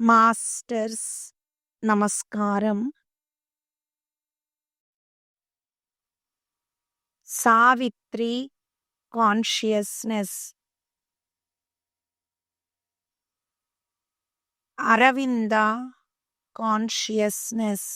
Masters నమస్కారం. Savitri consciousness, Aravinda consciousness,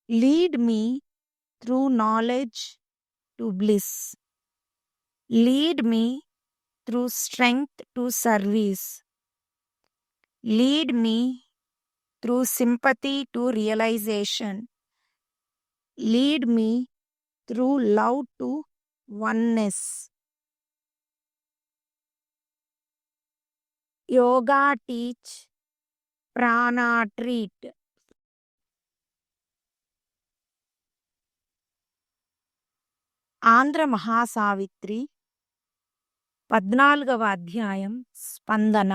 lead me through knowledge to bliss, lead me through strength to service, lead me through sympathy to realisation, lead me through love to oneness. Yoga teach, prana treat. Andhra Mahasavitri 14వ అధ్యాయం స్పందన.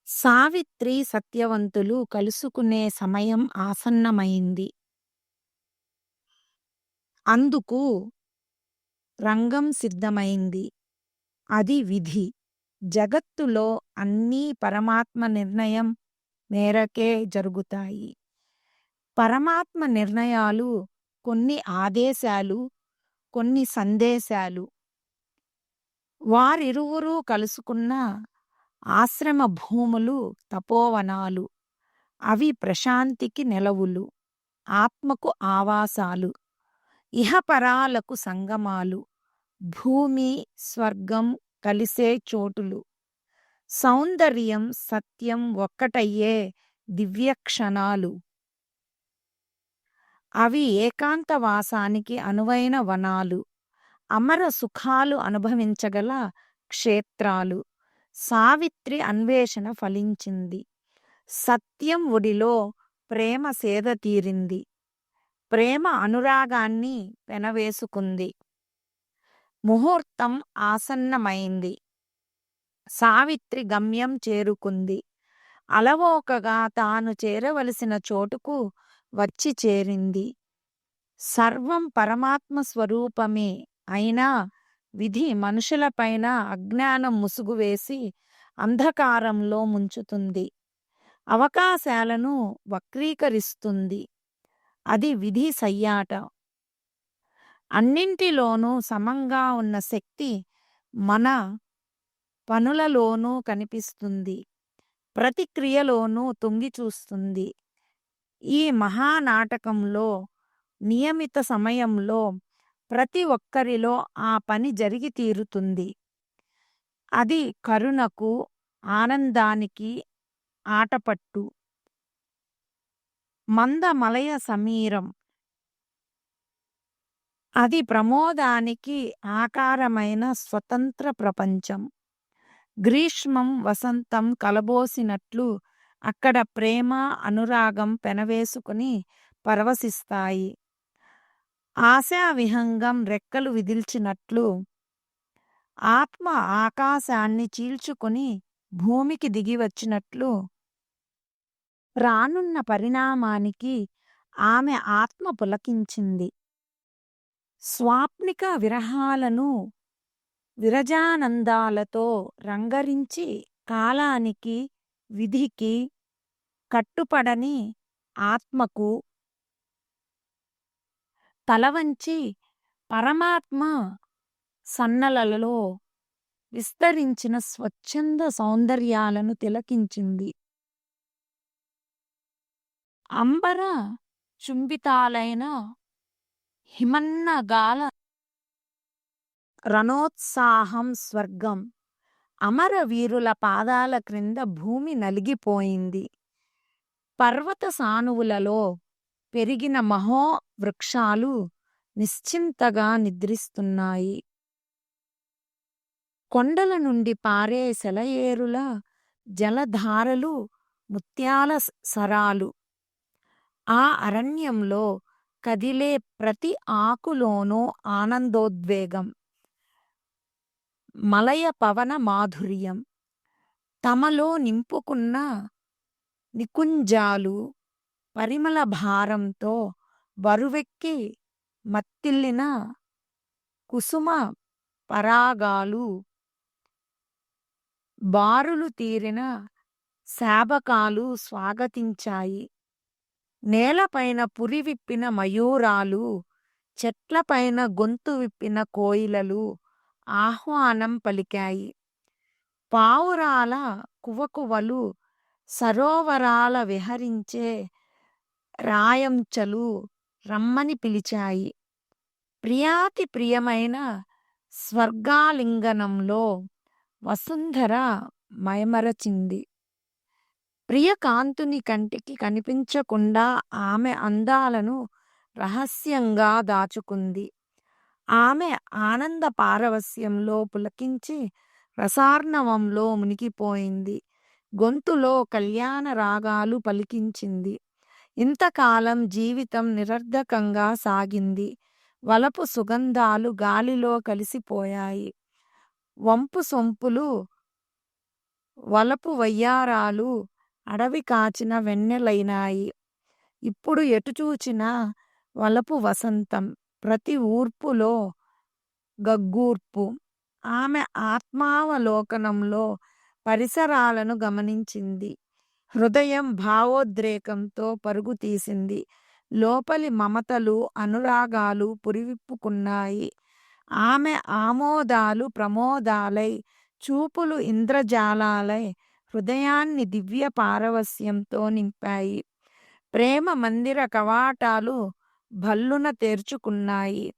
సావిత్రి సత్యవంతులు కలుసుకునే సమయం ఆసన్నమైంది. అందుకు రంగం సిద్ధమైంది. అది విధి. జగత్తులో అన్నీ పరమాత్మ నిర్ణయం మేరకే జరుగుతాయి. పరమాత్మ నిర్ణయాలు కొన్ని ఆదేశాలు, కొన్ని సందేశాలు. వారిరువురూ కలుసుకున్న ఆశ్రమ భూములు తపోవనాలు. అవి ప్రశాంతికి నెలవులు, ఆత్మకు ఆవాసాలు, ఇహపరాలకు సంగమాలు, భూమి స్వర్గం కలిసే చోటులు. సౌందర్యం సత్యం ఒక్కటయ్యే దివ్యక్షణాలు. అవి ఏకాంతవాసానికి అనువైన వనాలు, అమర సుఖాలు అనుభవించగల క్షేత్రాలు. సావిత్రి అన్వేషణ ఫలించింది. సత్యం ఒడిలో ప్రేమ సేద తీరింది. ప్రేమ అనురాగాన్ని పెనవేసుకుంది. ముహూర్తం ఆసన్నమైంది. సావిత్రి గమ్యం చేరుకుంది. అలవోకగా తాను చేరవలసిన చోటుకు వచ్చి చేరింది. సర్వం పరమాత్మ స్వరూపమే అయినా విధి మనుషులపైన అజ్ఞానం ముసుగు వేసి అంధకారంలో ముంచుతుంది. అవకాశాలను వక్రీకరిస్తుంది. అది విధి సయ్యాట. అన్నింటిలోనూ సమంగా ఉన్న శక్తి మన పనులలోనూ కనిపిస్తుంది. ప్రతి క్రియలోనూ తొంగి చూస్తుంది. ఈ మహానాటకంలో నియమిత సమయంలో ప్రతి ఒక్కరిలో ఆ పని జరిగి తీరుతుంది. అది కరుణకు, ఆనందానికి ఆటపట్టు. మందమలయ సమీరం. అది ప్రమోదానికి ఆకారమైన స్వతంత్ర ప్రపంచం. గ్రీష్మం వసంతం కలబోసినట్లు అక్కడ ప్రేమ అనురాగం పెనవేసుకుని పరవశిస్తాయి. ఆశావిహంగం రెక్కలు విదిల్చినట్లు ఆత్మ ఆకాశాన్ని చీల్చుకుని భూమికి దిగివచ్చినట్లు రానున్న పరిణామానికి ఆమె ఆత్మ పులకించింది. స్వాప్నిక విరహాలను విరజానందాలతో రంగరించి కాలానికి విధికి కట్టుపడని ఆత్మకు తలవంచి పరమాత్మ సన్నలలో విస్తరించిన స్వచ్ఛంద సౌందర్యాలను తిలకించింది. అంబర చుంబితాలైన హిమన్నగాల రణోత్సాహం స్వర్గం. అమరవీరుల పాదాల క్రింద భూమి నలిగిపోయింది. పర్వత సానువులలో పెరిగిన మహోవృక్షాలు నిశ్చింతగా నిద్రిస్తున్నాయి. కొండల నుండి పారే సెలయేరుల జలధారలు ముత్యాల సరాలు. ఆ అరణ్యంలో కదిలే ప్రతి ఆకులోనూ ఆనందోద్వేగం, మలయ పవన మాధుర్యం. తమలో నింపుకున్న నికుంజాలు పరిమళ భారంతో బరువెక్కి మత్తిల్లిన కుసుమ పరాగాలు, బారులు తీరిన శాబకాలు స్వాగతించాయి. నేలపైన పురి విప్పిన మయూరాలు, చెట్లపైన గొంతు విప్పిన కోయిలలు ఆహ్వానం పలికాయి. పావురాల కువకువలు, సరోవరాల విహరించే రాయంచలు రమ్మని పిలిచాయి. ప్రియాతి ప్రియమైన స్వర్గాలింగనంలో వసుంధర మైమరచింది. ప్రియకాంతుని కంటికి కనిపించకుండా ఆమె అందాలను రహస్యంగా దాచుకుంది. ఆమె ఆనంద పారవస్యంలో పులకించి రసార్ణవంలో మునిగిపోయింది. గొంతులో కళ్యాణ రాగాలు పలికించింది. ఇంతకాలం జీవితం నిరర్ధకంగా సాగింది. వలపు సుగంధాలు గాలిలో కలిసిపోయాయి. వంపు సొంపులు, వలపు వయ్యారాలు అడవి కాచిన వెన్నెలైనాయి. ఇప్పుడు ఎటు చూచినా వలపు వసంతం, ప్రతి ఊర్పులో గగ్గూర్పు. ఆమె ఆత్మావలోకనంలో పరిసరాలను గమనించింది. హృదయం భావోద్రేకంతో పరుగు తీసింది. లోపలి మమతలు, అనురాగాలు పురివిప్పుకున్నాయి. ఆమె ఆమోదాలు ప్రమోదాలై, చూపులు ఇంద్రజాలాలై హృదయాన్ని దివ్య పారవస్యంతో నింపాయి. ప్రేమ మందిర కవాటాలు భల్లున తెరుచుకున్నాయి.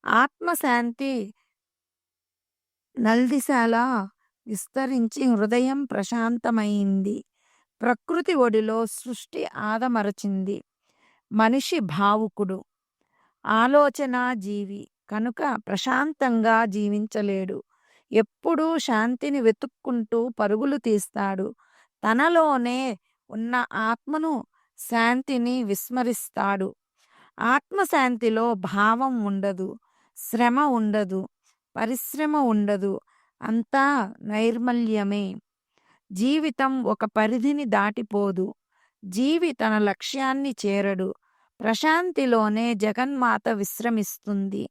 ఆత్మశాంతి నల్దిశలా విస్తరించి హృదయం ప్రశాంతమైంది. ప్రకృతి ఒడిలో సృష్టి ఆదమరచింది. మనిషి భావుకుడు, ఆలోచనా జీవి కనుక ప్రశాంతంగా జీవించలేడు. ఎప్పుడూ శాంతిని వెతుక్కుంటూ పరుగులు తీస్తాడు. తనలోనే ఉన్న ఆత్మను, శాంతిని విస్మరిస్తాడు. ఆత్మశాంతిలో భావం ఉండదు, శ్రమ ఉండదు, పరిశ్రమ ఉండదు. అంతా నైర్మల్యమే. జీవితం ఒక పరిధిని దాటిపోదు. జీవి తన లక్ష్యాన్ని చేరడు. ప్రశాంతిలోనే జగన్మాత విశ్రమిస్తుంది.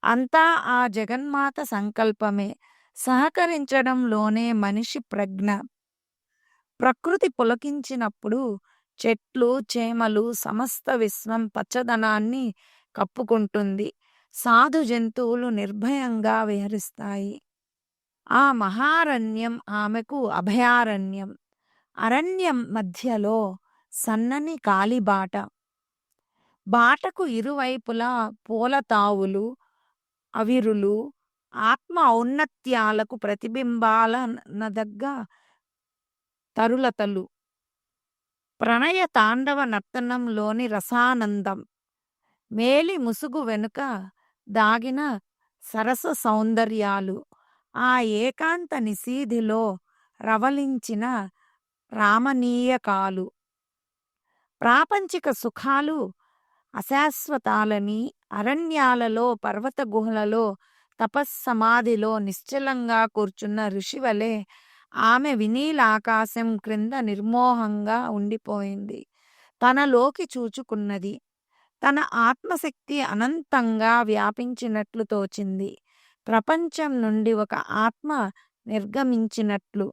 అంతా ఆ జగన్మాత సంకల్పమే. సహకరించడంలోనే మనిషి ప్రజ్ఞ. ప్రకృతి పులకించినప్పుడు చెట్లు, చేమలు, సమస్త విశ్వం పచ్చదనాన్ని కప్పుకుంటుంది. సాధు జంతువులు నిర్భయంగా విహరిస్తాయి. ఆ మహారణ్యం ఆమెకు అభయారణ్యం. అరణ్యం మధ్యలో సన్నని కాలిబాట. బాటకు ఇరువైపులా పూలతావులు, అవిరులు, ఆత్మ ఔన్నత్యాలకు ప్రతిబింబాల నదగ్గ తరులతలు. ప్రణయ తాండవ నర్తనంలోని రసానందం. మేలి ముసుగు వెనుక దాగిన సరస సౌందర్యాలు. ఆ ఏకాంత నిశీధిలో రవలించిన రామణీయకాలు. ప్రాపంచిక సుఖాలు అశాశ్వతాలని, అరణ్యాలలో, పర్వత గుహలలో, తపస్సమాధిలో నిశ్చలంగా కూర్చున్న ఋషివలే ఆమె వినీలాకాశం క్రింద నిర్మోహంగా ఉండిపోయింది. తనలోకి చూచుకున్నది. తన ఆత్మశక్తి అనంతంగా వ్యాపించినట్లు తోచింది. ప్రపంచం నుండి ఒక ఆత్మ నిర్గమించినట్లు.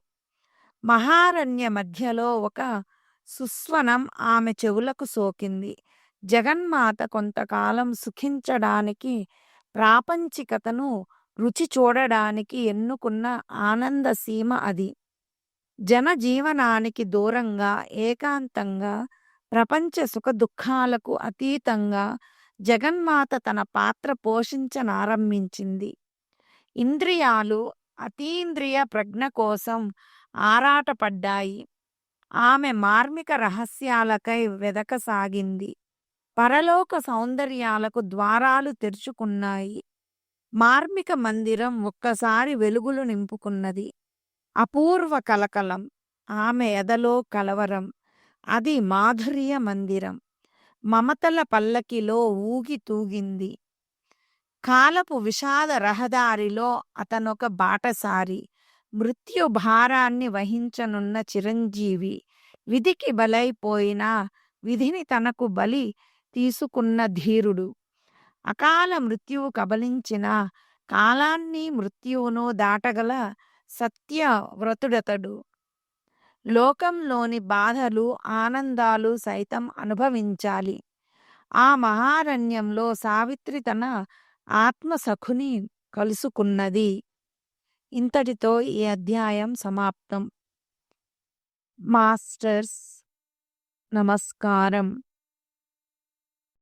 మహారణ్య మధ్యలో ఒక సుస్వనం ఆమె చెవులకు సోకింది. జగన్మాత కొంతకాలం సుఖించడానికి, ప్రాపంచికతను రుచి చూడడానికి ఎన్నుకున్న ఆనంద సీమ అది. జనజీవనానికి దూరంగా, ఏకాంతంగా, ప్రపంచ సుఖ దుఃఖాలకు అతీతంగా జగన్మాత తన పాత్ర పోషించనారంభించింది. ఇంద్రియాలు అతీంద్రియ ప్రజ్ఞ కోసం ఆరాటపడ్డాయి. ఆమె మార్మిక రహస్యాలకై వెదకసాగింది. పరలోక సౌందర్యాలకు ద్వారాలు తెరుచుకున్నాయి. మార్మిక మందిరం ఒక్కసారి వెలుగులు నింపుకున్నది. అపూర్వ కలకలం. ఆమె ఎదలో కలవరం. అది మాధుర్య మందిరం. మమతల పల్లకిలో ఊగి తూగింది. కాలపు విషాద రహదారిలో అతనొక బాటసారి. మృత్యు భారాన్ని వహించనున్న చిరంజీవి. విధికి బలైపోయినా విధిని తనకు బలి తీసుకున్న ధీరుడు. అకాల మృత్యువు కబలించిన కాలాన్ని మృత్యువును దాటగల సత్యవ్రతుడతడు. లోకంలోని బాధలు ఆనందాలు సైతం అనుభవించాలి. ఆ మహారణ్యంలో సావిత్రి తన ఆత్మసఖుని కలుసుకున్నది. ఇంతటితో ఈ అధ్యాయం సమాప్తం. మాస్టర్స్ నమస్కారం.